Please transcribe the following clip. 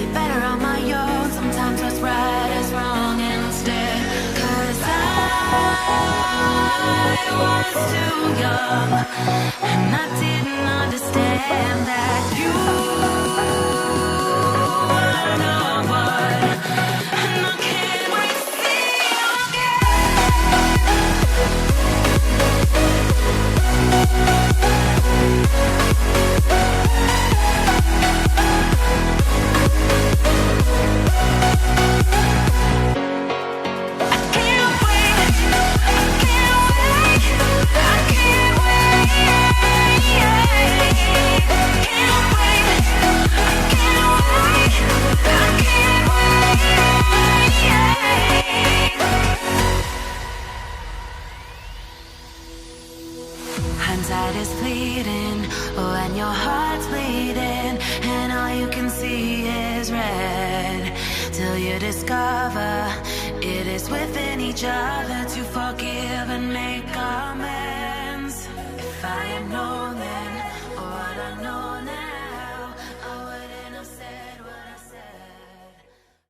better on my own. Sometimes what's right is wrong instead. 'Cause I was too young, and I didn't understand that you were the one. And I can't wait to see you hindsight is fleeting, oh, and your heart's bleeding, and all you can see is red, till you discover it is within each other to forgive and make amends. If I am no